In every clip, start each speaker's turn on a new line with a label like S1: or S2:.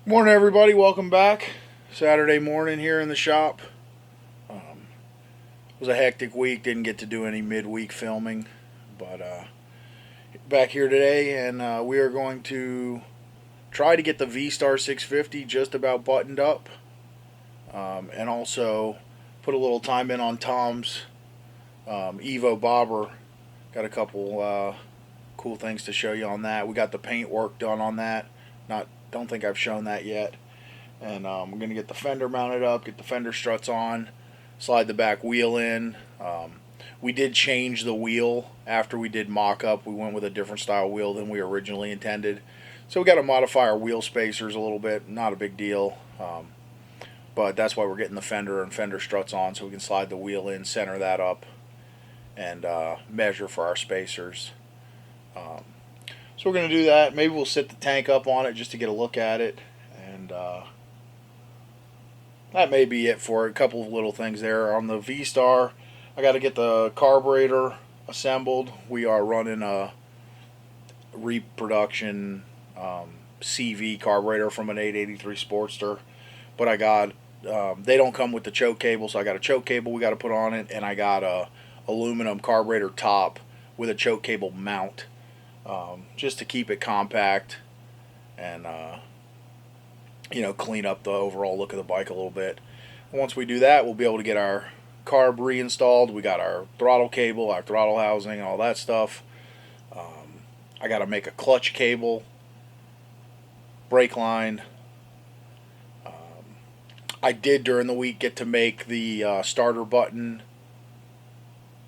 S1: Morning, everybody. Welcome back. Saturday morning here in the shop. It was a hectic week. Didn't get to do any midweek filming, but back here today, and we are going to try to get the Vstar 650 just about buttoned up, and also put a little time in on Toms Evo Bobber. Got a couple cool things to show you on that. We got the paint work done on that. Don't think I've shown that yet. And we're going to get the fender mounted up, get the fender struts on, slide the back wheel in. We did change the wheel after we did mock-up. We went with a different style wheel than we originally intended. So we got to modify our wheel spacers a little bit. Not a big deal. But that's why we're getting the fender and fender struts on, so we can slide the wheel in, center that up, and measure for our spacers. So we're going to do that. Maybe we'll sit the tank up on it just to get a look at it. And that may be it for a couple of little things there. On the Vstar, I got to get the carburetor assembled. We are running a reproduction CV carburetor from an 883 Sportster. But I got, they don't come with the choke cable, so I got a choke cable we got to put on it. And I got a aluminum carburetor top with a choke cable mount. Just to keep it compact and clean up the overall look of the bike a little bit. And once we do that, we'll be able to get our carb reinstalled. We got our throttle cable, our throttle housing, and all that stuff. I got to make a clutch cable, brake line. I did during the week get to make the starter button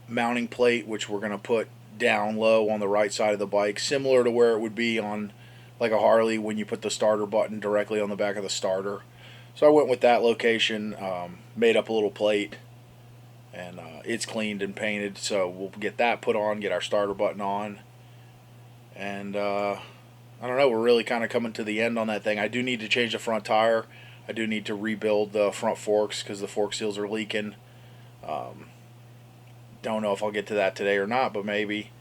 S1: mounting plate, which we're going to put down low on the right side of the bike, similar to where it would be on like a Harley when you put the starter button directly on the back of the starter. So I went with that location, made up a little plate, and it's cleaned and painted, so we'll get that put on, get our starter button on, and I don't know, we're really kind of coming to the end on that thing. I do need to change the front tire. I do need to rebuild the front forks because the fork seals are leaking. Don't know if I'll get to that today or not, but maybe.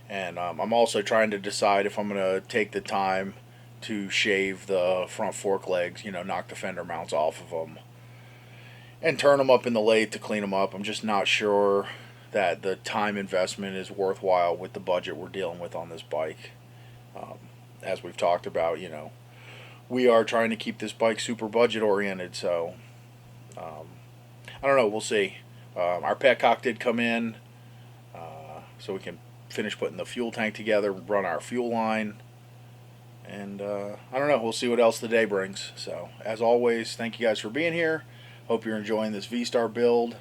S1: And I'm also trying to decide if I'm going to take the time to shave the front fork legs, knock the fender mounts off of them, and turn them up in the lathe to clean them up. I'm just not sure that the time investment is worthwhile with the budget we're dealing with on this bike. As we've talked about, we are trying to keep this bike super budget oriented, so I don't know, we'll see. Our petcock did come in, so we can finish putting the fuel tank together, run our fuel line, and I don't know, we'll see what else the day brings. So as always, thank you guys for being here. Hope you're enjoying this Vstar build.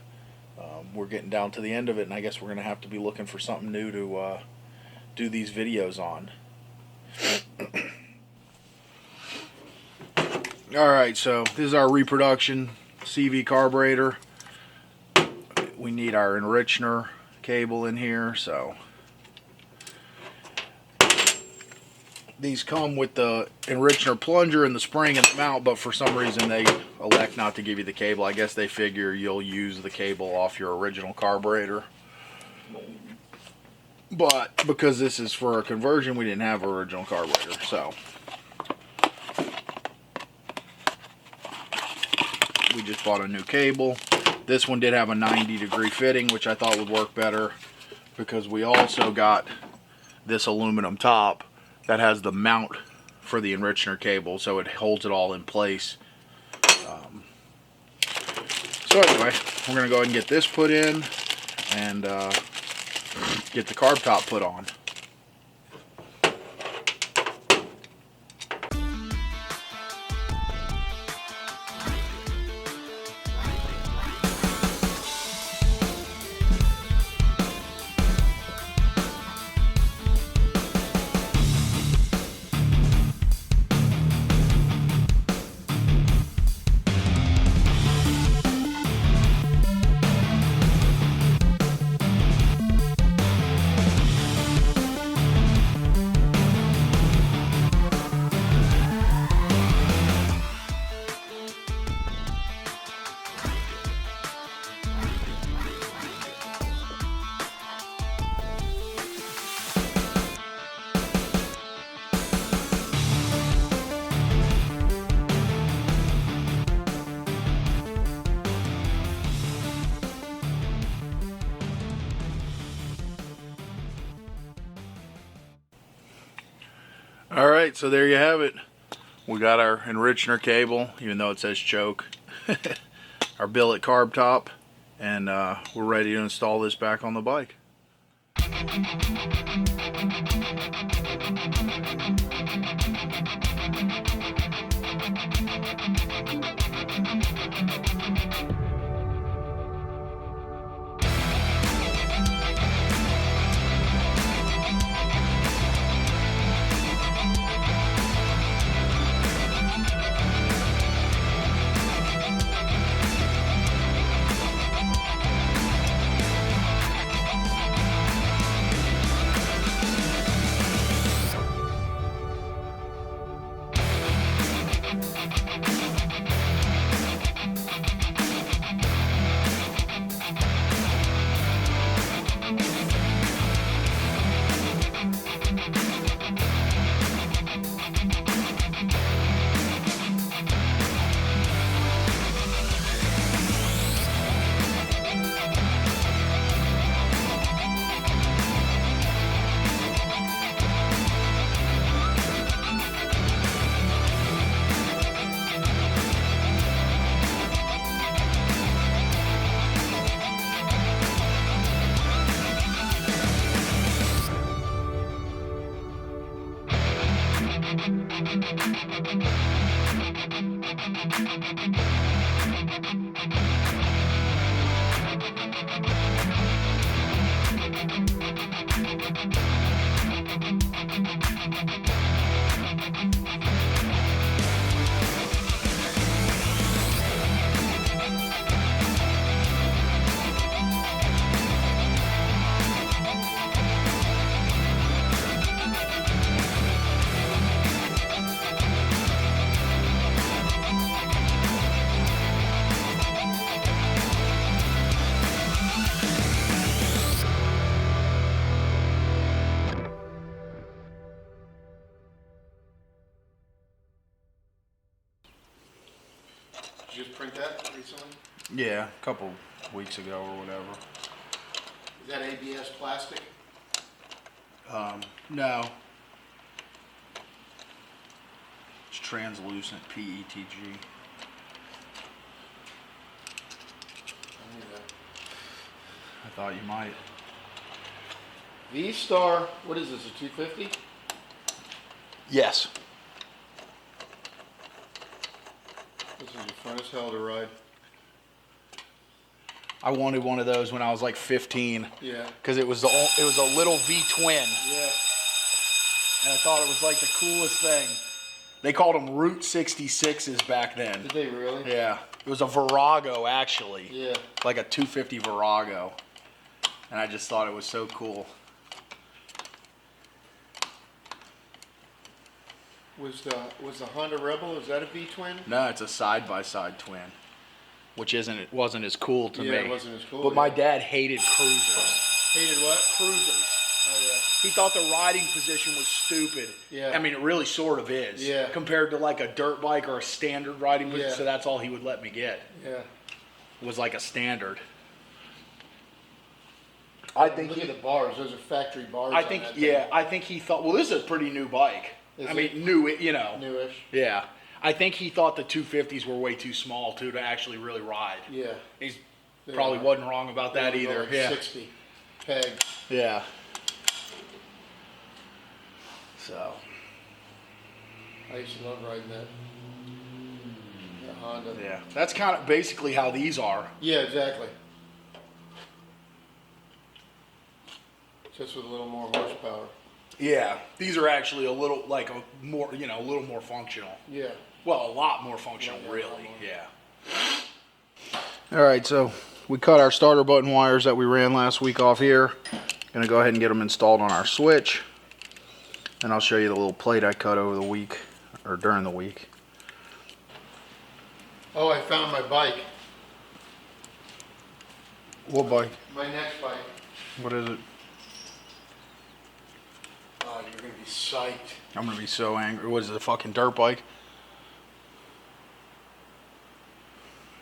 S1: We're getting down to the end of it, and I guess we're going to have to be looking for something new to do these videos on. Alright, so this is our reproduction CV carburetor. We need our enrichener cable in here, so these come with the enrichener plunger and the spring and the mount, but for some reason they elect not to give you the cable. I guess they figure you'll use the cable off your original carburetor, but because this is for a conversion, we didn't have an original carburetor, so we just bought a new cable. This one did have a 90-degree fitting, which I thought would work better because we also got this aluminum top that has the mount for the enrichener cable, so it holds it all in place. So anyway, we're going to go ahead and get this put in and get the carb top put on. Alright, so there you have it. We got our enrichener cable, even though it says choke. Our billet carb top. And we're ready to install this back on the bike.
S2: Did you just print that recently?
S1: Yeah, a couple weeks ago or whatever.
S2: Is that ABS plastic?
S1: No. It's translucent PETG.
S2: I knew that.
S1: I thought you might.
S2: Vstar, what is this, a 250?
S1: Yes.
S2: This is fun as hell to ride.
S1: I wanted one of those when I was like 15.
S2: Yeah.
S1: Because it was a little V-twin.
S2: Yeah.
S1: And I thought it was like the coolest thing. They called them Route 66s back then.
S2: Did they really?
S1: Yeah. It was a Virago, actually.
S2: Yeah.
S1: Like a 250 Virago. And I just thought it was so cool.
S2: Was the Honda Rebel, is that a V-twin?
S1: No, it's a side-by-side twin. Which wasn't as cool to me.
S2: Yeah, it wasn't as cool.
S1: But my dad hated cruisers.
S2: Hated what?
S1: Cruisers.
S2: Oh, yeah.
S1: He thought the riding position was stupid.
S2: Yeah.
S1: I mean, it really sort of is.
S2: Yeah.
S1: Compared to like a dirt bike or a standard riding position.
S2: Yeah.
S1: So that's all he would let me get.
S2: Yeah.
S1: Was like a standard. I think
S2: Look at the bars. Those are factory bars.
S1: I think, yeah, I think he thought, well, this is a pretty new bike.
S2: Is
S1: I
S2: it?
S1: mean, new, you know.
S2: Newish.
S1: Yeah. I think he thought the 250s were way too small, too, to actually really ride.
S2: Yeah.
S1: He's
S2: They
S1: probably
S2: are.
S1: wasn't wrong about that
S2: They
S1: either.
S2: like
S1: Yeah.
S2: 60 peg.
S1: Yeah. So.
S2: I used to love riding that. That Honda.
S1: Yeah. That's kind of basically how these are.
S2: Yeah, exactly. Just with a little more horsepower.
S1: Yeah. These are actually a little, like, a little more functional.
S2: Yeah.
S1: Well, a lot more functional,
S2: Yeah, a lot
S1: really.
S2: more.
S1: Yeah. All right, so we cut our starter button wires that we ran last week off here. Gonna go ahead and get them installed on our switch. And I'll show you the little plate I cut over the week, or during the week.
S2: Oh, I found my bike.
S1: What bike?
S2: My next bike.
S1: What is it?
S2: Oh, you're going to be psyched.
S1: I'm gonna be so angry. What is it, a fucking dirt bike?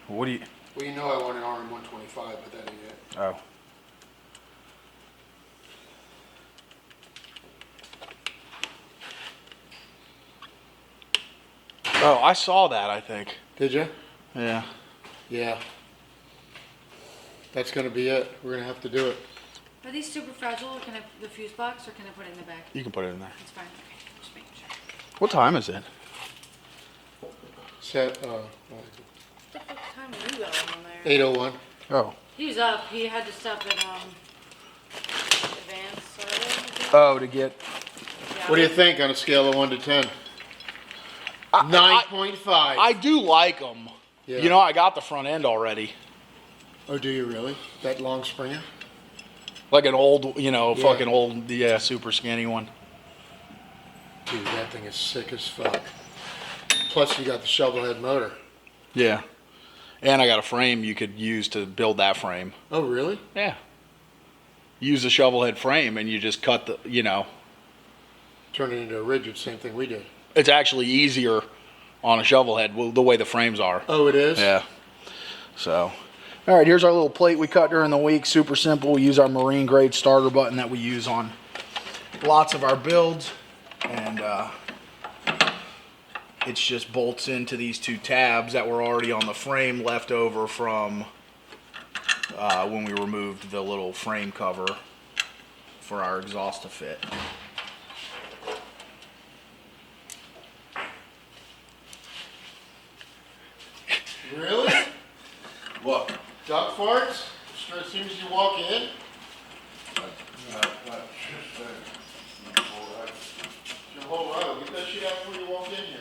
S1: What do you...
S2: Well, you know I want an RM125, but that ain't it.
S1: Oh. Oh, I saw that, I think.
S2: Did you?
S1: Yeah.
S2: Yeah. That's going to be it. We're going to have to do it.
S3: Are these super fragile? Can I the fuse box, or can I put it in the back?
S1: You can put it in there.
S3: It's fine. Okay, just making sure.
S1: What time is it?
S2: Set,
S3: What the fuck time are you got on there?
S2: 8:01.
S1: Oh.
S3: He was up. He had to stop at advanced.
S1: Oh, to get...
S3: Yeah.
S2: What do you think on a scale of 1 to 10? 9.5.
S1: I do like them.
S2: Yeah.
S1: You know, I got the front end already.
S2: Oh, do you really? That long Springer?
S1: Like an old, you know,
S2: Yeah.
S1: fucking old, yeah, super skinny one.
S2: Dude, that thing is sick as fuck. Plus, you got the shovel head motor.
S1: Yeah. And I got a frame you could use to build that frame.
S2: Oh, really?
S1: Yeah. Use the shovel head frame and you just cut the, you know.
S2: Turn it into a rigid, same thing we did.
S1: It's actually easier on a shovel head the way the frames are.
S2: Oh, it is?
S1: Yeah. So, all right, here's our little plate we cut during the week. Super simple. We use our marine grade starter button that we use on lots of our builds. And it's just bolts into these two tabs that were already on the frame left over from when we removed the little frame cover for our exhaust to fit.
S2: Really?
S1: What?
S2: Duck farts? As soon as you walk in? Your whole row. Get that shit out before you walk in here.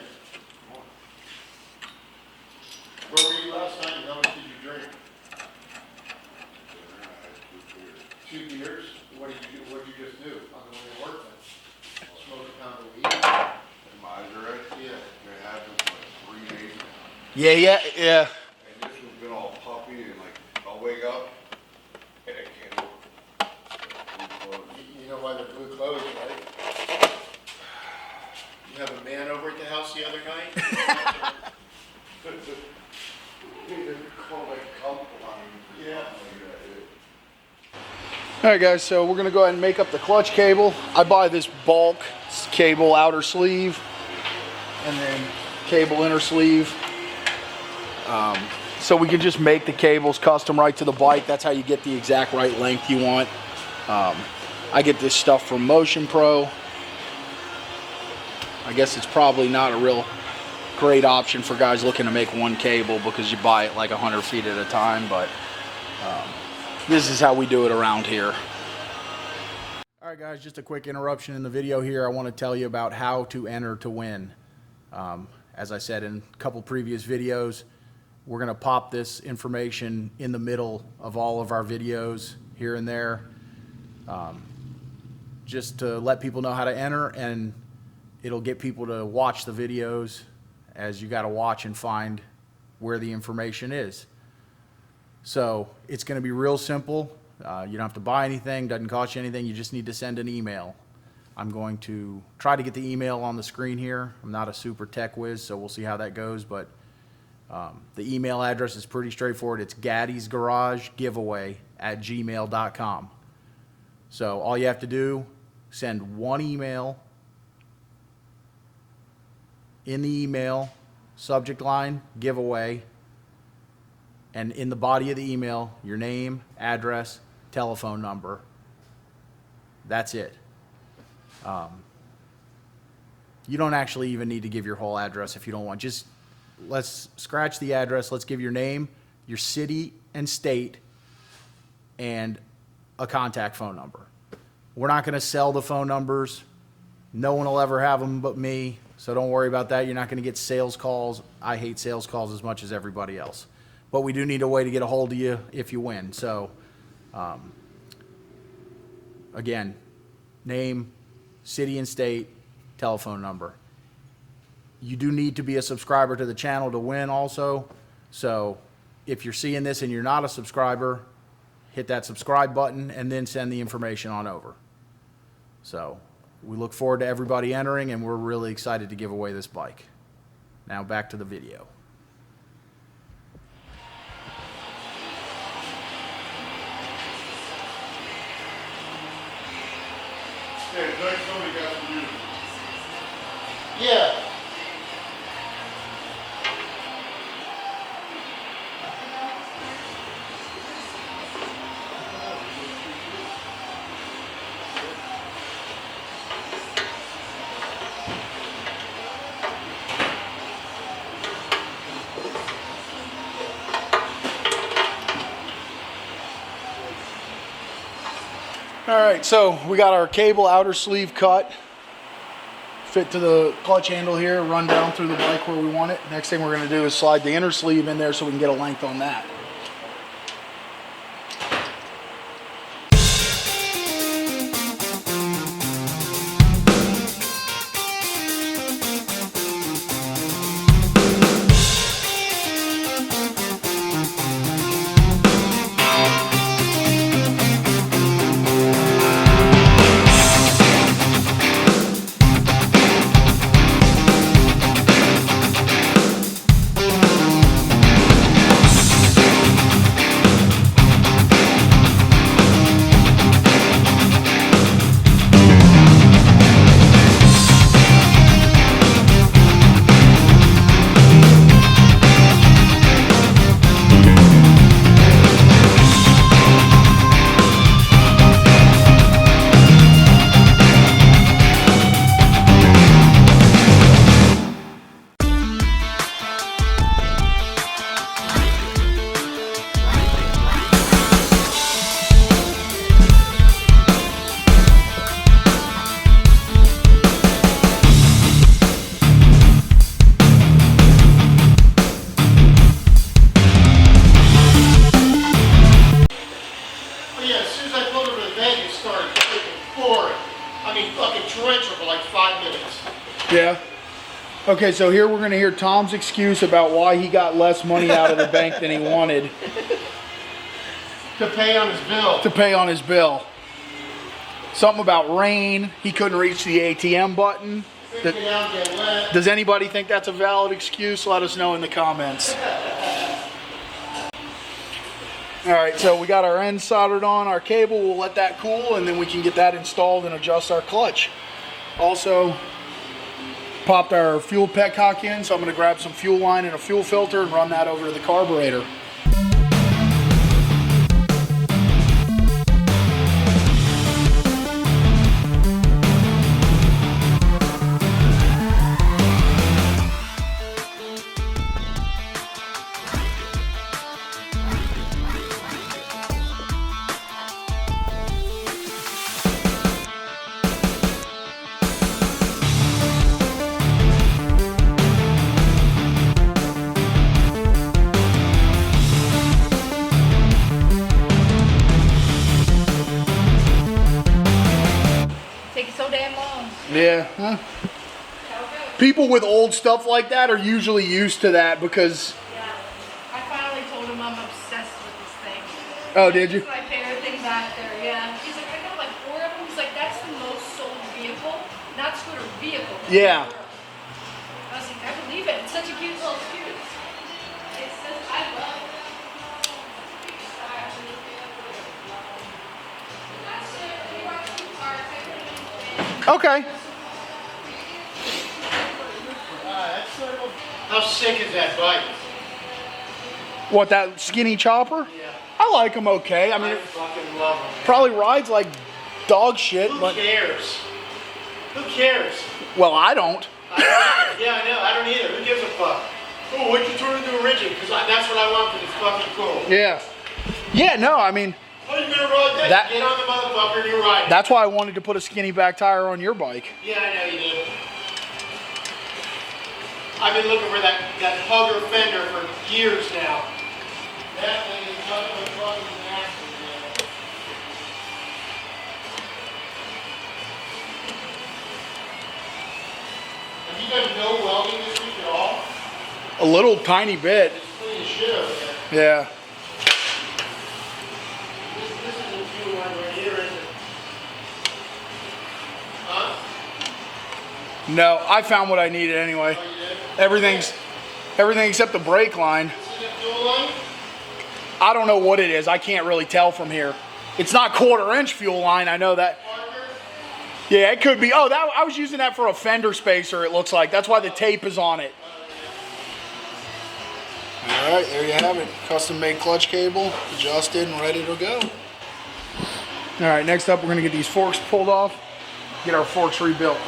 S2: Where were you last night and how much did you drink? 2 beers? What did you do? What did you just do on the way to work then? Smoke a pound of weed?
S4: Am I right?
S2: Yeah.
S4: They had them for like 3 days now.
S1: Yeah.
S4: And this one's been all puppy and like, I'll wake up and it can't open.
S2: You know why they're blue clothes, right? You have a man over at the house the other night? Yeah.
S1: All right, guys, so we're gonna go ahead and make up the clutch cable. I buy this bulk cable outer sleeve and then cable inner sleeve. So we can just make the cables custom right to the bike. That's how you get the exact right length you want. I get this stuff from Motion Pro. I guess it's probably not a real great option for guys looking to make one cable because you buy it like 100 feet at a time, but this is how we do it around here. All right, guys, just a quick interruption in the video here. I want to tell you about how to enter to win. As I said in a couple previous videos, we're going to pop this information in the middle of all of our videos here and there, just to let people know how to enter, and it'll get people to watch the videos as you got to watch and find where the information is. So it's going to be real simple. You don't have to buy anything, doesn't cost you anything. You just need to send an email. I'm going to try to get the email on the screen here. I'm not a super tech whiz, so we'll see how that goes, but the email address is pretty straightforward. It's gaddysgaragegiveaway@gmail.com. So all you have to do, send one email. In the email, subject line, giveaway, and in the body of the email, your name, address, telephone number. That's it. You don't actually even need to give your whole address if you don't want. Just let's scratch the address. Let's give your name, your city and state, and a contact phone number. We're not going to sell the phone numbers. No one will ever have them but me, so don't worry about that. You're not going to get sales calls. I hate sales calls as much as everybody else. But we do need a way to get a hold of you if you win. So, again, name, city and state, telephone number. You do need to be a subscriber to the channel to win also. So if you're seeing this and you're not a subscriber, hit that subscribe button and then send the information on over. So we look forward to everybody entering, and we're really excited to give away this bike. Now back to the video.
S2: Yeah.
S1: Alright, so we got our cable outer sleeve cut. Fit to the clutch handle here, run down through the bike where we want it. Next thing we're going to do is slide the inner sleeve in there so we can get a length on that. Yeah. Okay, so here we're going to hear Tom's excuse about why he got less money out of the bank than he wanted.
S2: To pay on his bill.
S1: To pay on his bill. Something about rain. He couldn't reach the ATM button. Does anybody think that's a valid excuse? Let us know in the comments. Alright, so we got our ends soldered on our cable. We'll let that cool and then we can get that installed and adjust our clutch. Also, popped our fuel petcock in, so I'm going to grab some fuel line and a fuel filter and run that over to the carburetor. Yeah, huh? People with old stuff like that are usually used to that because...
S3: Yeah. I finally told him I'm obsessed with this thing.
S1: Oh, did you?
S3: My favorite thing back there, yeah. He's like, I got like 4 of them. He's like, that's the most sold vehicle, not scooter, vehicle.
S1: Yeah.
S3: I was like, I believe it. It's such a cute little scooter. It says, I love it.
S1: Okay.
S2: How sick is that bike?
S1: What, that skinny chopper?
S2: Yeah.
S1: I like them okay. I mean,
S2: I
S1: it
S2: fucking love them.
S1: probably rides like dog shit,
S2: Who
S1: but...
S2: cares? Who cares?
S1: Well, I don't.
S2: Yeah, I know. I don't either. Who gives a fuck? Oh, what'd you turn into a rigid? Because that's what I want because it's fucking cool.
S1: Yeah. Yeah, no, I mean...
S2: Oh, you're gonna ride that? Get on the motherfucker and you're riding.
S1: That's why I wanted to put a skinny back tire on your bike.
S2: Yeah, I know you did. I've been looking for that hugger fender for years now. That thing is fucking nasty, man. Have you done no welding this week at all?
S1: A little tiny bit.
S2: It's clean as shit over there.
S1: Yeah.
S2: This isn't fuel line right here, is it? Huh?
S1: No, I found what I needed anyway.
S2: Oh, you did?
S1: Everything except the brake line.
S2: Is it fuel line?
S1: I don't know what it is. I can't really tell from here. It's not 1/4-inch fuel line. I know that.
S2: Parker?
S1: Yeah, it could be. Oh, that I was using that for a fender spacer, it looks like. That's why the tape is on it. All right, there you have it. Custom-made clutch cable, adjusted and ready to go. All right, next up, we're going to get these forks pulled off, get our forks rebuilt.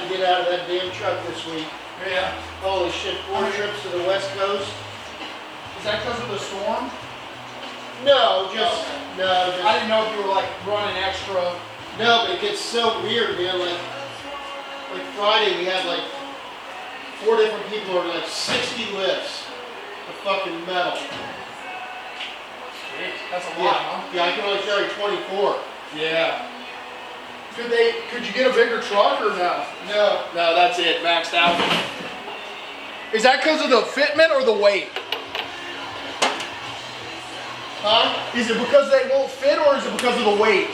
S2: to get out of that damn truck this week.
S5: Yeah.
S2: Holy shit, 4 trips to the West Coast.
S5: Is that because of the storm?
S2: No,
S5: I didn't know if you were like running extra.
S2: no, but it gets so weird, man. Like Friday, we had like 4 different people or like 60 lifts of fucking metal.
S5: Jeez, that's a lot, huh?
S2: Yeah, I can only carry 24.
S5: Yeah. Could you get a bigger truck or no?
S2: No.
S5: No, that's it, maxed out. Is that because of the fitment or the weight?
S2: Huh?
S5: Is it because they won't fit or is it because of the weight?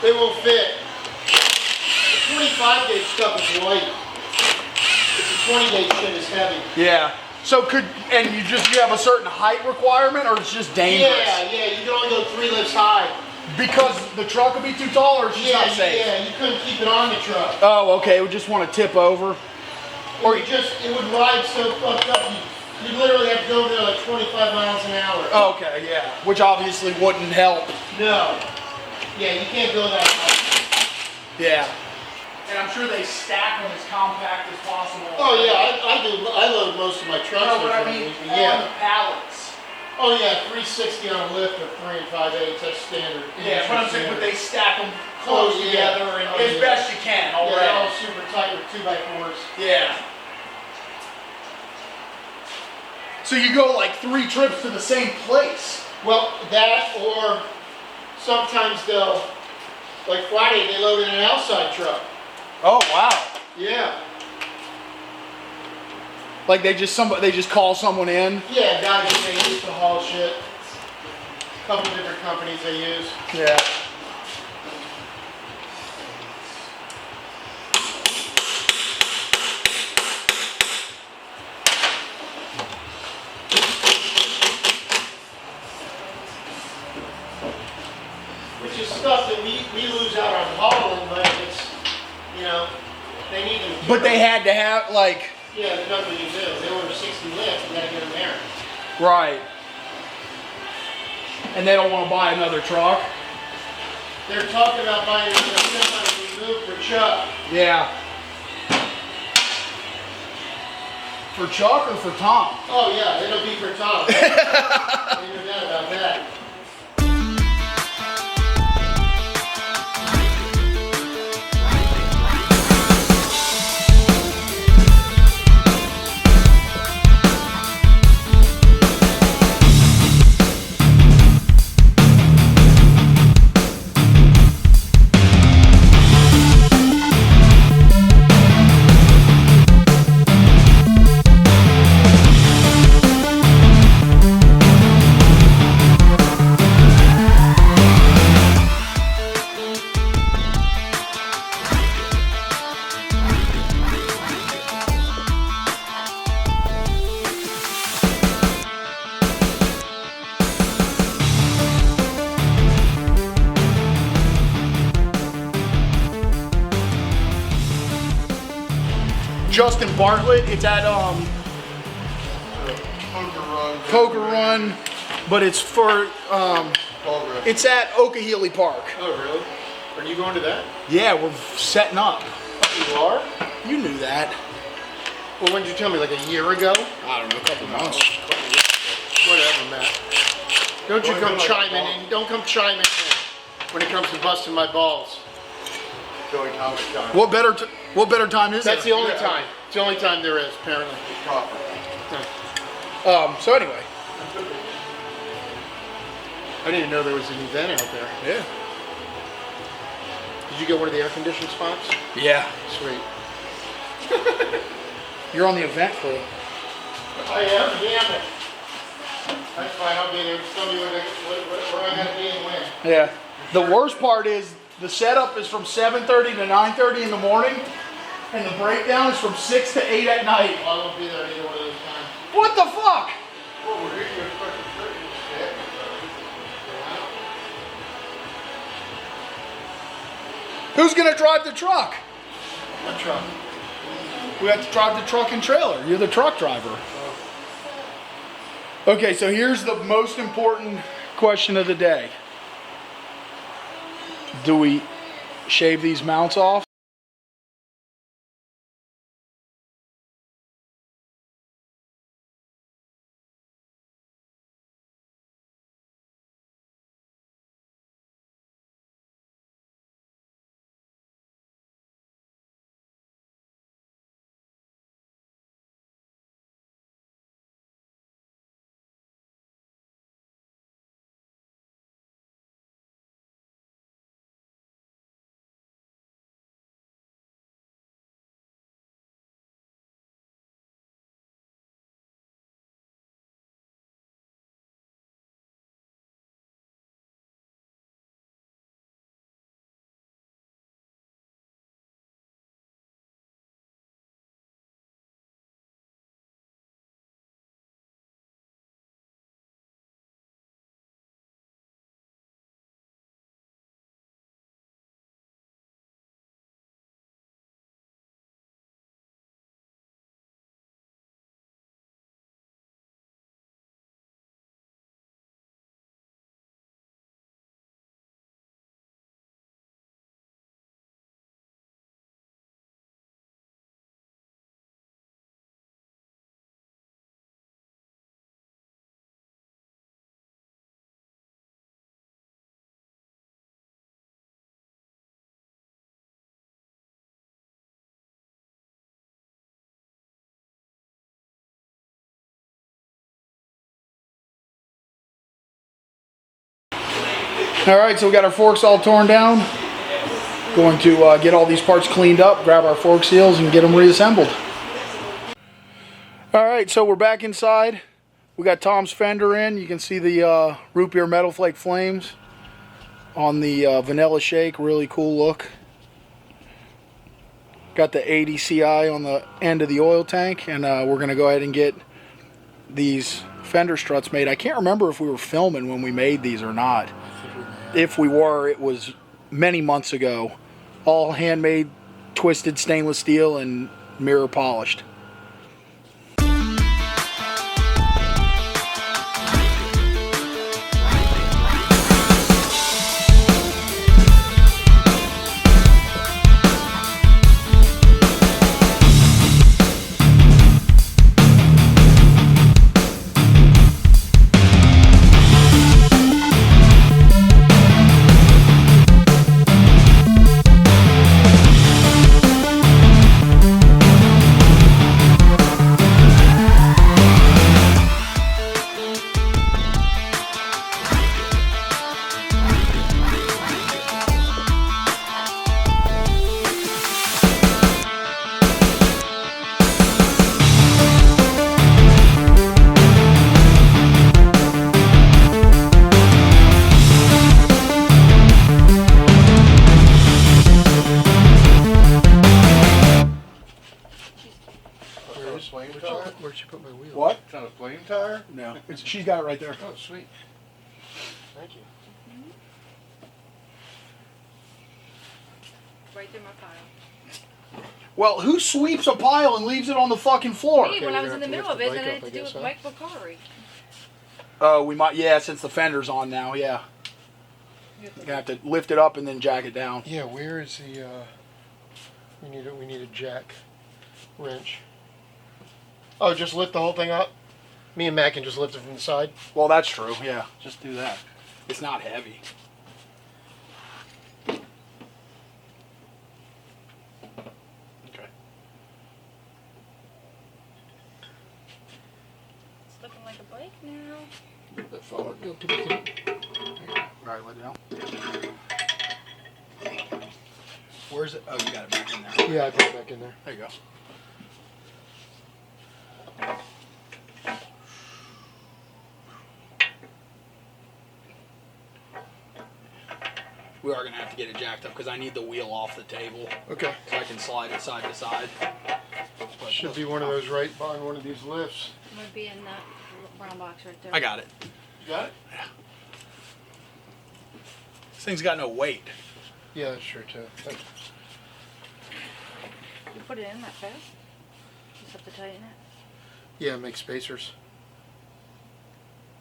S2: They won't fit. The 25 gauge stuff is light. It's the 20 gauge shit is heavy.
S5: Yeah. So you have a certain height requirement or it's just dangerous?
S2: Yeah, you can only go 3 lifts high.
S5: Because the truck would be too tall or it's just not safe?
S2: Yeah, you couldn't keep it on the truck.
S5: Oh, okay. We just want to tip over.
S2: Or it would ride so fucked up, you literally have to go there like 25 miles an hour.
S5: Okay, yeah. Which obviously wouldn't help.
S2: No. Yeah, you can't go that high.
S5: Yeah. And I'm sure they stack them as compact as possible.
S2: Oh yeah, I load most of my trucks.
S5: No, but I mean, on the pallets.
S2: Oh yeah, 360 on a lift of 3 5/8. That's standard.
S5: Yeah, but I'm saying, but they stack them close together and as best you can.
S2: Yeah, they're all super tight with 2x4s.
S5: Yeah. So you go like 3 trips to the same place.
S2: Well, that or sometimes they'll, like Friday, they load in an outside truck.
S5: Oh wow.
S2: Yeah.
S5: Like they just call someone in.
S2: Yeah, guys that they use to haul shit. A couple different companies they use.
S5: Yeah.
S2: Which is stuff that we lose out on hauling, but it's, they need them.
S5: But they had to have like.
S2: Yeah, there's nothing you do. They order 60 lifts, you gotta get them there.
S5: Right. And they don't want to buy another truck.
S2: They're talking about buying another semi we move for Chuck.
S5: Yeah. For Chuck or for Tom?
S2: Oh yeah, it'll be for Tom. Ain't no doubt about that.
S5: Justin Bartlett. It's at Poker Run, but it's for it's at Okahili Park.
S2: Oh really? Are you going to that?
S5: Yeah, we're setting up.
S2: You are?
S5: You knew that.
S2: Well, when did you tell me? Like a year ago?
S5: I don't know, a couple months.
S2: Whatever, Matt. Don't you come chiming in. Don't come chiming in when it comes to busting my balls.
S4: Joey Thomas time.
S5: What better time is
S2: That's the
S5: there?
S2: only time. It's the only time there is, apparently.
S4: Proper.
S5: So anyway.
S2: I didn't even know there was an event out there.
S5: Yeah.
S2: Did you get one of the air conditioned spots?
S5: Yeah.
S2: Sweet.
S5: You're on the event crew.
S2: I am, damn it. That's fine, I'll be there. Just tell me where I gotta be and when.
S5: Yeah. The worst part is the setup is from 7:30 to 9:30 in the morning, and the breakdown is from 6 to 8 at night.
S2: I won't be there either one of those times.
S5: What the fuck?
S4: Well, we're here to expect a trip.
S5: Who's gonna drive the truck?
S2: What truck?
S5: We have to drive the truck and trailer. You're the truck driver. Okay, so here's the most important question of the day. Do we shave these mounts off? All right, so we got our forks all torn down. Going to get all these parts cleaned up, grab our fork seals, and get them reassembled. All right, so we're back inside. We got Tom's fender in. You can see the root beer metal flake flames on the vanilla shake. Really cool look. Got the 80 CI on the end of the oil tank, and we're going to go ahead and get these fender struts made. I can't remember if we were filming when we made these or not. If we were, it was many months ago. All handmade, twisted stainless steel and mirror polished.
S2: Where'd she put my wheel?
S5: What?
S4: It's not a flame tire?
S5: No, she's got it right there.
S2: Oh, sweet. Thank you.
S3: Right through my pile.
S5: Well, who sweeps a pile and leaves it on the fucking floor?
S3: Me, when I was in the
S2: we're
S3: middle
S2: gonna
S3: of
S2: have
S3: it,
S2: to
S3: and
S2: bike
S3: then I
S2: up,
S3: had to
S2: I
S3: do it
S2: guess,
S3: with Mike McCarry.
S5: Oh, we might. Yeah, since the fender's on now. Yeah, you're gonna have to lift it up and then jack it down.
S2: Yeah, where is the, we need a jack wrench. Oh, just lift the whole thing up? Me and Matt can just lift it from the side?
S5: Well, that's true. Yeah, just do that. It's not heavy. Okay.
S3: It's looking like a bike now.
S2: That forward, go to the
S5: All right, let it down. Where's it? Oh, you got it back in there.
S2: Yeah, I put it back in there.
S5: There you go. We are going to have to get it jacked up because I need the wheel off the table
S2: Okay.
S5: so I can slide it side to side. But
S2: Should be one of those right behind one of these lifts.
S3: It would be in that brown box right there.
S5: I got it.
S2: You got it?
S5: This thing's got no weight.
S2: Yeah, that's true too.
S3: You put it in that fast? Just have to tighten it.
S2: Yeah, make spacers.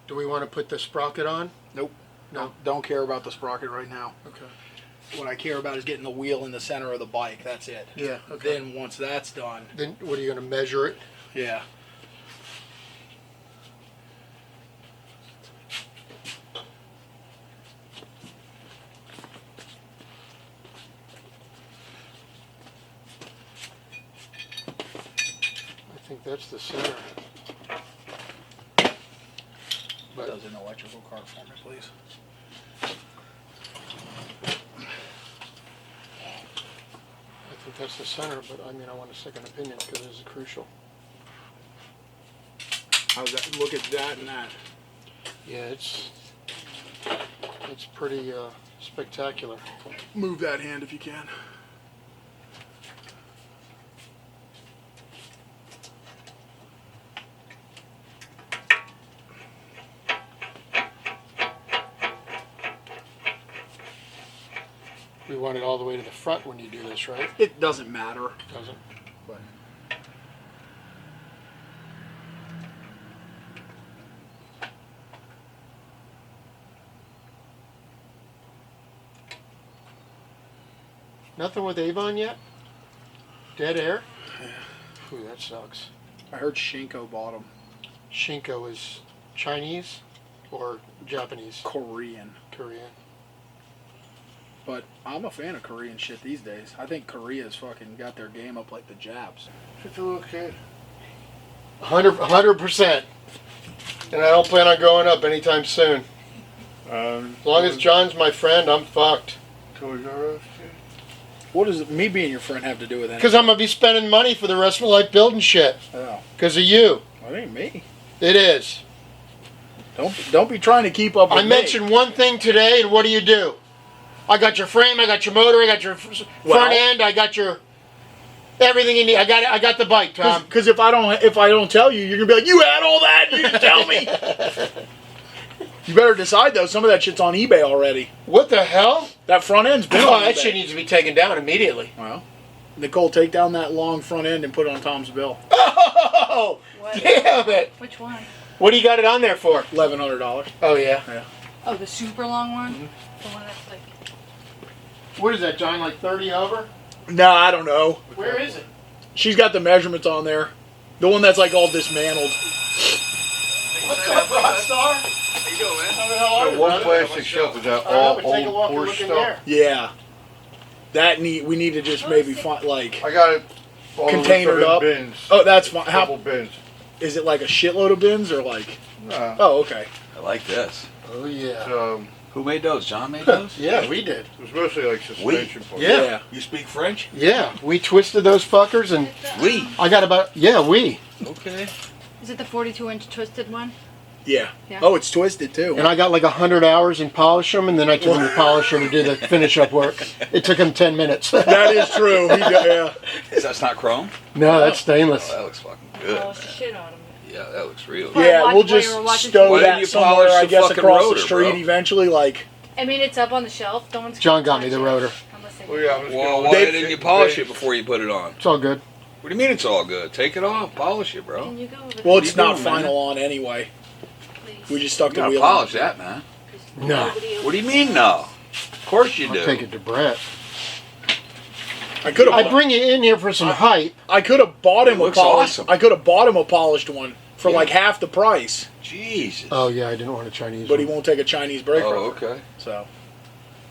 S2: Do we want to put the sprocket on?
S5: Nope.
S2: No.
S5: Don't care about the sprocket right now.
S2: Okay.
S5: What I care about is getting the wheel in the center of the bike. That's it.
S2: Yeah, okay.
S5: Then once that's done,
S2: Then what are you going to measure it?
S5: yeah.
S2: I think that's the center. But
S5: Does an electrical card for me, please?
S2: I think that's the center, but I mean, I want a second opinion because it's crucial.
S5: How's that? Look at that and that.
S2: Yeah, it's pretty spectacular.
S5: Move that hand if you can.
S2: We want it all the way to the front when you do this, right?
S5: It doesn't matter.
S2: Doesn't?
S5: But
S2: Nothing with Avon yet? Dead air? Ooh, that sucks.
S5: I heard Shinko bought them.
S2: Shinko is Chinese or Japanese?
S5: Korean.
S2: Korean.
S5: But I'm a fan of Korean shit these days. I think Korea's fucking got their game up like the Japs.
S2: Just a little kid. 100%. And I don't plan on going up anytime soon. As long as John's my friend, I'm fucked.
S4: Toys R Us.
S5: What does me being your friend have to do with anything?
S2: Because I'm going to be spending money for the rest of my life building shit.
S5: Oh,
S2: Because of you.
S5: well, it ain't me.
S2: It is.
S5: Don't be trying to keep up with
S2: I
S5: me.
S2: mentioned one thing today, and what do? I got your frame, I got your motor, I got your front end, I got your everything you need. I got the bike, Tom.
S5: Because if I don't tell you, you're gonna be like, you had all that, and you didn't tell me. You better decide though. Some of that shit's on eBay already.
S2: What the hell?
S5: That front end's been
S2: Oh,
S5: on
S2: that
S5: eBay.
S2: shit needs to be taken down immediately.
S5: Well, Nicole, take down that long front end and put it on Tom's bill.
S2: Oh,
S3: What?
S2: damn it!
S3: Which one?
S2: What do you got it on there for?
S5: $1,100.
S2: Oh yeah.
S3: Oh, the super long one?
S5: Mm-hmm.
S3: The one that's like...
S2: What is that, John? Like 30 over?
S5: No, I don't know.
S2: Where is it?
S5: She's got the measurements on there. The one that's like all dismantled.
S2: What's up, Vstar?
S6: How you doing, man?
S2: How the hell are
S4: That
S2: you,
S4: one
S2: brother?
S4: plastic shelf is that
S2: All
S4: all
S2: right, we'll take a walk
S4: old
S2: and
S4: horse
S2: look in
S4: stuff.
S2: there.
S5: Yeah. We need to just maybe find like.
S4: I got it all
S5: Containered
S4: up
S5: up.
S4: in bins.
S5: Oh, that's fine.
S4: Couple
S5: How
S4: bins.
S5: is it? Like a shitload of bins or like?
S4: Nah,
S5: Oh, okay.
S6: I like this.
S2: Oh yeah.
S4: it's,
S6: Who made those? John made those?
S2: Yeah, we did.
S4: it was mostly like suspension parts.
S2: Yeah.
S6: You speak French?
S2: Yeah, we twisted those fuckers, and
S6: We.
S2: I got about we.
S6: Okay.
S3: Is it the 42-inch twisted one?
S5: Yeah.
S3: Yeah.
S5: Oh, it's twisted too.
S2: And I got like 100 hours in polish them, and then I took him to polish them and do the finish up work. It took him 10 minutes.
S5: That is true. Yeah.
S6: That's not chrome?
S2: No, that's
S6: Oh,
S2: stainless.
S6: that looks fucking good.
S3: Oh, shit on them.
S6: Yeah, that looks real
S3: Well,
S6: good.
S5: Yeah,
S3: watch
S5: we'll
S3: while
S5: just
S3: you were watching
S5: stow
S6: Why didn't
S5: that
S6: you
S5: somewhere,
S6: polish
S5: I
S6: the
S5: guess,
S6: fucking
S5: across the
S6: rotor,
S5: street
S6: bro?
S5: eventually. Like,
S3: I mean, it's up on the shelf. No one's
S2: John
S3: gonna
S2: got me
S3: touch
S2: the
S3: it
S2: rotor.
S3: unless they
S4: Well, yeah, I'm just
S6: Well,
S4: gonna
S6: why
S5: They-
S6: didn't you polish it before you put it on?
S2: It's all good.
S6: What do you mean it's all good? Take it off, polish it, bro.
S3: Can you go over
S5: well,
S3: there,
S5: it's
S6: you
S5: not
S6: doing, man?
S5: final on anyway.
S3: please?
S5: We just stuck
S6: You
S5: the
S6: gotta
S5: wheel.
S6: polish
S5: on.
S6: that, man.
S2: No.
S6: What do you mean, no? Of course you
S2: I'll
S6: do.
S2: take it to Brett.
S5: I could
S2: I
S5: have.
S2: bring you in here for some hype.
S5: I could have bought him
S6: It
S5: a
S6: looks
S5: polished.
S6: awesome.
S5: I could have bought him a polished one for
S6: Yeah.
S5: like half the price,
S6: Jesus.
S2: Oh yeah, I didn't want a Chinese
S5: but he
S2: one.
S5: won't take a Chinese brake
S6: Oh,
S5: rubber.
S6: okay.
S5: So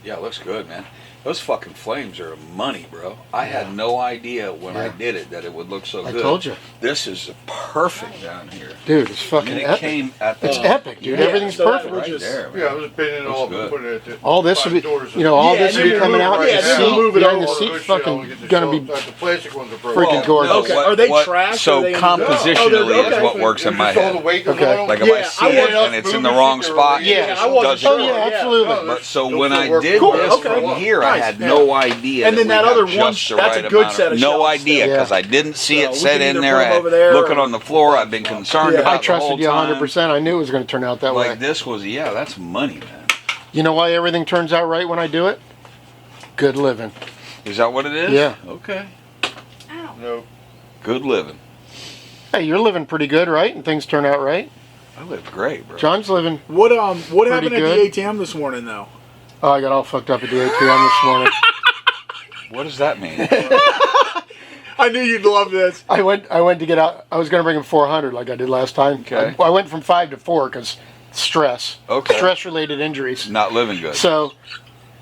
S6: Yeah, it looks good, man. Those fucking flames are money, bro. I had no idea when I
S2: Yeah.
S6: did it that it would look so
S2: I
S6: good.
S2: told you.
S6: This is perfect down here.
S2: Dude, it's fucking
S6: And it
S2: epic.
S6: came at the
S2: It's epic, dude.
S5: Yeah,
S2: Everything's
S5: so that
S2: perfect.
S5: we're
S6: right
S5: just-
S6: there, man.
S4: Yeah, I was pinning it
S6: Looks
S4: all
S6: good.
S4: and putting it at the
S2: All this will be,
S4: back doors.
S2: you know, all
S5: Yeah,
S2: this
S5: and
S2: will
S5: then
S2: be coming
S5: we'll
S2: out.
S5: move-
S2: The
S5: yeah, then
S2: seat,
S5: we'll move it
S2: behind
S5: over.
S2: the seat, fucking gonna be
S4: The plastic ones are broken.
S2: freaking gorgeous.
S5: Okay, are they trash,
S6: So
S5: or are they-
S6: compositionally
S5: Oh, they're-
S6: is
S5: okay.
S6: what works in my
S4: Just all the
S6: head.
S4: weight goes
S2: Okay.
S4: on them.
S6: Like if
S5: Yeah,
S6: I see
S5: I
S6: it
S5: wasn't-
S6: and it's in the wrong spot,
S5: Yeah,
S6: it just
S5: I wasn't
S6: doesn't
S2: Oh
S5: sure.
S2: yeah,
S6: work.
S2: absolutely.
S6: But so
S4: Those
S6: when
S4: will
S6: I
S4: work
S6: did
S5: Cool,
S6: this
S5: okay.
S6: from here, I
S5: Nice.
S6: had no idea.
S5: And then
S6: we
S5: that
S6: got
S5: other
S6: just
S5: one,
S6: the
S5: that's a
S6: right
S5: good
S6: amount
S5: set of
S6: no
S5: shelves
S6: idea
S2: still.
S6: because I didn't see
S5: So
S6: it
S5: we
S6: set
S5: can
S6: in
S5: either
S6: there.
S5: put
S6: I
S5: 'em
S6: had
S5: over there
S6: looking
S5: or-
S6: on the floor. I've been concerned
S5: Yeah.
S6: about
S2: I
S6: the
S2: trusted
S6: whole
S2: you
S6: time.
S2: 100%. I knew it was going to turn out that way.
S6: Like this was, yeah, that's money, man.
S2: You know why everything turns out right when I do it? Good living.
S6: Is that what it is?
S2: Yeah.
S6: Okay.
S3: Ow.
S4: No.
S6: Good living.
S2: Hey, you're living pretty good, right? And things turn out right.
S6: I live great, bro.
S2: John's living.
S5: What happened at
S2: good.
S5: the ATM this morning though?
S2: Oh, I got all fucked up at the ATM this morning.
S6: What does that mean?
S5: I knew you'd love this.
S2: I went to get out. I was going to bring him 400 like I did last time.
S6: Okay.
S2: I went from 5 to 4 because stress.
S6: Okay.
S2: Stress-related injuries.
S6: Not living good.
S2: So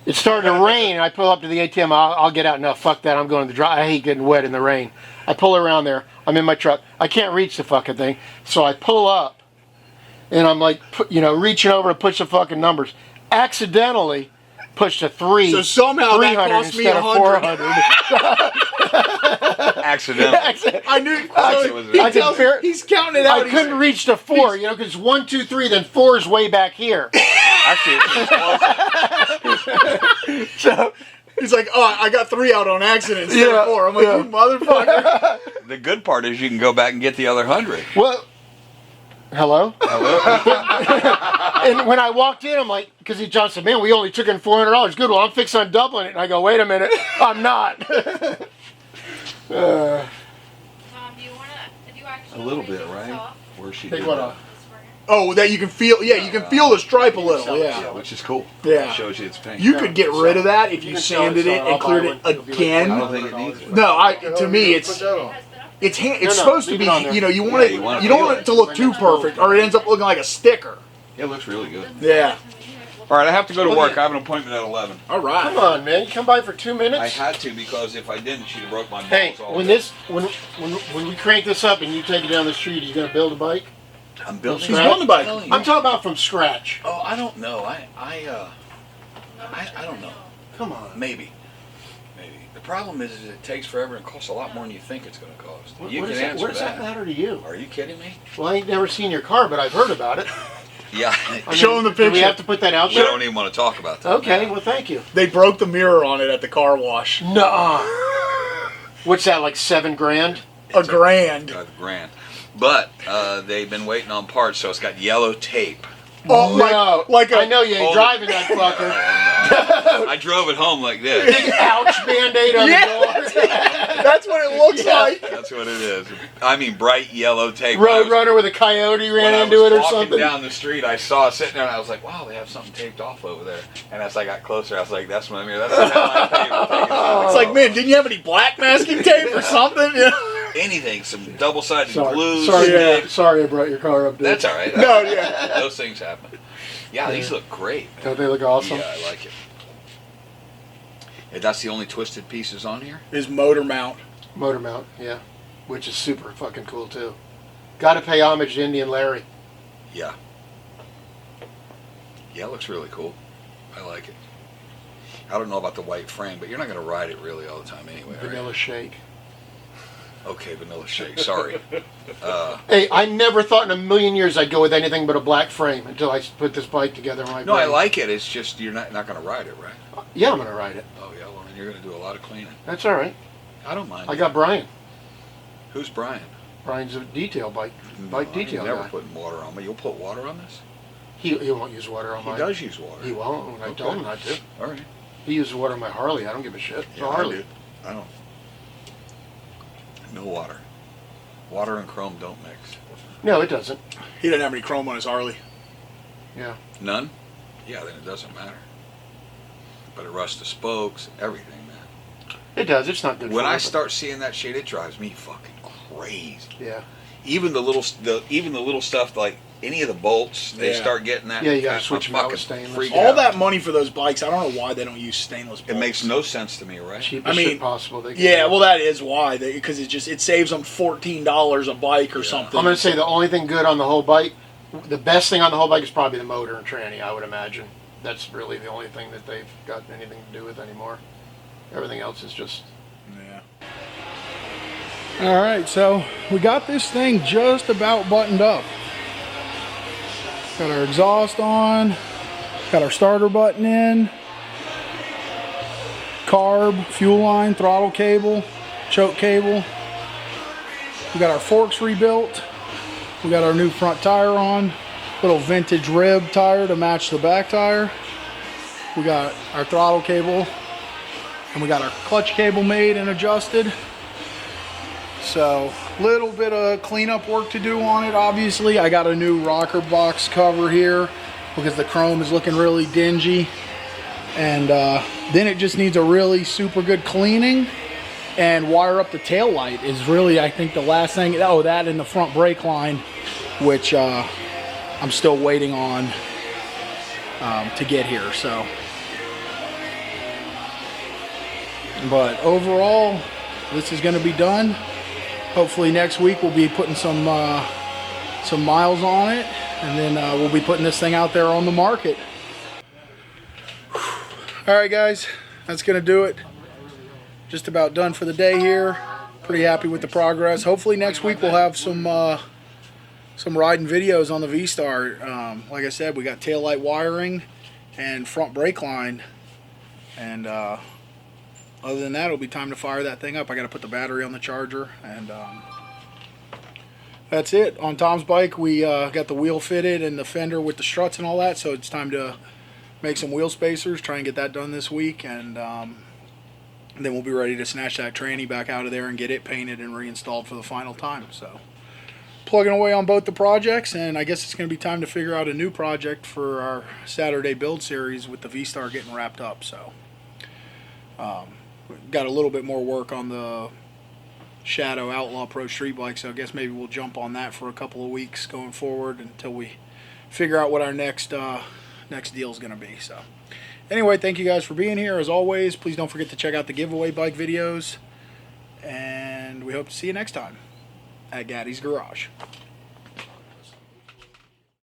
S2: it started to rain, and I pull up to the ATM. I'll get out. No, fuck that. I'm going to the dry. I hate getting wet in the rain. I pull around there. I'm in my truck. I can't reach the fucking thing. So I pull up, and I'm like, reaching over to push the fucking numbers. Accidentally pushed a 3.
S5: So somehow that
S2: 300
S5: cost me
S2: instead of
S5: 100.
S2: 400.
S6: Accidentally.
S5: I knew.
S6: It was-
S2: I could bear-
S5: He's counting it out.
S2: I couldn't reach the 4, because 1, 2, 3, then 4 is way back here.
S6: Actually, it's close.
S2: So
S5: He's like, oh, I got 3 out on accident instead
S2: Yeah,
S5: of 4. I'm like,
S2: yeah.
S5: you motherfucker.
S6: The good part is you can go back and get the other 100.
S2: Well, hello? And when I walked in, I'm like, because John said, man, we only took in $400. Good, well, I'm fixing on doubling it. And I go, wait a minute, I'm not.
S3: Tom, do you want to actually...
S6: A little bit, right? Where she
S2: Take
S6: did
S2: what
S6: that.
S2: off?
S5: Oh, that you can feel. Yeah, you can feel the stripe a little.
S6: Yeah,
S5: Yeah.
S6: which is cool.
S5: Yeah.
S6: Shows you it's pink.
S5: You could get rid of that if you
S2: can sell
S5: sanded
S2: it,
S5: it
S2: so
S5: and
S2: I'll buy
S5: cleared
S2: one.
S5: it
S2: It'll be like
S5: again.
S6: I don't think it needs it.
S5: No, to me, it's
S4: Put that on.
S5: it's
S2: No,
S5: supposed to
S2: leave
S5: be.
S2: it on there.
S5: You want
S6: Yeah, you want it
S5: you don't
S6: to
S5: want it to look too perfect, or it ends up looking like a sticker.
S6: It looks really good.
S5: Yeah.
S6: All right, I have to go to work. I have an appointment at 11.
S5: All
S2: Come
S5: right.
S2: on, man. You come by for 2
S6: I
S2: minutes?
S6: had to because if I didn't, she'd have broke my balls
S2: Hey,
S6: all
S2: when
S6: day.
S2: when we crank this up and you take it down the street, are you going to build a bike?
S6: I'm building.
S5: He's building the bike.
S6: telling you.
S2: I'm talking about from scratch.
S6: Oh, I don't know. I don't know.
S2: Come on.
S6: Maybe. The problem is it takes forever and costs a lot more than you think it's going to cost.
S2: What,
S6: You
S2: what
S6: can
S2: does that,
S6: answer
S2: what does that matter to you?
S6: Are you kidding me?
S2: Well, I ain't never seen your car, but I've heard about it.
S6: Yeah.
S5: Show him the
S2: Do we
S5: picture.
S2: have to put that out
S6: We
S2: there?
S6: don't even want to talk about that.
S2: Okay,
S6: now.
S2: well, thank you.
S5: They broke the mirror on it at the car wash.
S2: Nuh-uh. What's that, like $7 grand?
S5: A grand.
S6: Grand. But they've been waiting on parts, so it's got yellow tape.
S5: Oh,
S2: No.
S5: like a,
S2: I know you ain't
S6: Oh,
S2: driving that fucker.
S6: I drove it home like this.
S2: Big ouch Band-Aid on
S5: Yeah.
S2: the door.
S5: That's what it looks
S2: Yeah.
S5: like.
S6: That's what it is. I mean, bright yellow tape.
S2: Roadrunner with a coyote
S6: When
S2: ran
S6: I
S2: into
S6: was
S2: it or
S6: walking
S2: something.
S6: down the street, I saw it sitting there, and I was like, "Wow, they have something taped off over there." And as I got closer, I was like, "That's my mirror. That's the headline tape." I'm taking it.
S5: It's like, man, didn't you have any black masking tape or something? Yeah.
S6: Anything, some double-sided
S2: Sorry,
S6: glue.
S2: sorry,
S5: Yeah.
S2: sorry I brought your car up, dude.
S6: That's all right.
S5: No, yeah.
S6: Those things happen. Yeah, these look great. Man.
S2: Don't they look awesome?
S6: Yeah, I like it. Yeah, that's the only twisted pieces on here.
S5: His motor mount.
S2: Motor mount, yeah. Which is super fucking cool, too. Gotta pay homage to Indian Larry.
S6: Yeah. Yeah, it looks really cool. I like it. I don't know about the white frame, but you're not going to ride it really all the time anyway, are
S2: Vanilla
S6: you?
S2: shake.
S6: Okay, vanilla shake. Sorry.
S2: Hey, I never thought in a million years I'd go with anything but a black frame until I put this bike together.
S6: No, I like it. It's just you're not going to ride it, right?
S2: Yeah, I'm gonna ride it.
S6: Oh, yeah. Well, then you're going to do a lot of cleaning.
S2: That's all right.
S6: I don't mind.
S2: I got Brian.
S6: Who's Brian?
S2: Brian's a detail bike
S6: No,
S2: detail
S6: I'm never
S2: guy.
S6: putting water on me. You'll put water on this?
S2: He won't use water on
S6: He
S2: mine.
S6: does use water.
S2: He won't. When I
S6: Okay.
S2: told him not to.
S6: All right.
S2: He uses water on my Harley. I don't give a shit. It's a Harley.
S6: I don't. No water. Water and chrome don't mix.
S2: No, it doesn't.
S5: He didn't have any chrome on his Harley.
S2: Yeah.
S6: None? Yeah, then it doesn't matter. But it rusts the spokes, everything, man.
S2: It does. It's not good
S6: When
S2: for
S6: I
S2: it,
S6: start seeing that shit, it drives me fucking crazy.
S2: but- Yeah.
S6: Even the little stuff like any of the bolts, they
S5: Yeah.
S6: start getting that.
S2: Yeah, you gotta
S6: I'm
S2: switch 'em out with
S6: fucking
S2: stainless.
S6: freaked
S5: All
S6: out.
S5: that money for those bikes, I don't know why they don't use stainless bolts.
S6: It makes no sense to me, right?
S2: Cheapest
S5: I mean,
S2: shit possible. They can
S5: Yeah,
S2: do.
S5: well, that is why. Because it saves them $14 a bike or
S6: Yeah.
S5: something.
S2: I'm gonna say the only thing good on the whole bike, the best thing on the whole bike is probably the motor and tranny. I would imagine that's really the only thing that they've got anything to do with anymore. Everything else is just.
S5: Yeah. All right, so we got this thing just about buttoned up. Got our exhaust on, got our starter button in, carb, fuel line, throttle cable, choke cable. We got our forks rebuilt. We got our new front tire on, little vintage rib tire to match the back tire. We got our throttle cable, and we got our clutch cable made and adjusted. So, little bit of cleanup work to do on it, obviously. I got a new rocker box cover here because the chrome is looking really dingy. And then it just needs a really super good cleaning, and wire up the tail light is really, I think, the last thing. Oh, that and the front brake line, which I'm still waiting on to get here. So, but overall, this is going to be done. Hopefully next week we'll be putting some miles on it, and then we'll be putting this thing out there on the market. All right, guys, that's gonna do it. Just about done for the day here. Pretty happy with the progress. Hopefully next week we'll have some riding videos on the Vstar. Like I said, we got taillight wiring and front brake line, and other than that, it'll be time to fire that thing up. I got to put the battery on the charger, and that's it. On Tom's bike, we got the wheel fitted and the fender with the struts and all that, so it's time to make some wheel spacers, try and get that done this week, and then we'll be ready to snatch that tranny back out of there and get it painted and reinstalled for the final time. So, plugging away on both the projects, and I guess it's going to be time to figure out a new project for our Saturday build series with the Vstar getting wrapped up. So, got a little bit more work on the Shadow Outlaw Pro Street Bike, so I guess maybe we'll jump on that for a couple of weeks going forward until we figure out what our next deal is going to be. So, anyway, thank you guys for being here. As always, please don't forget to check out the giveaway bike videos, and we hope to see you next time at Gaddy's Garage.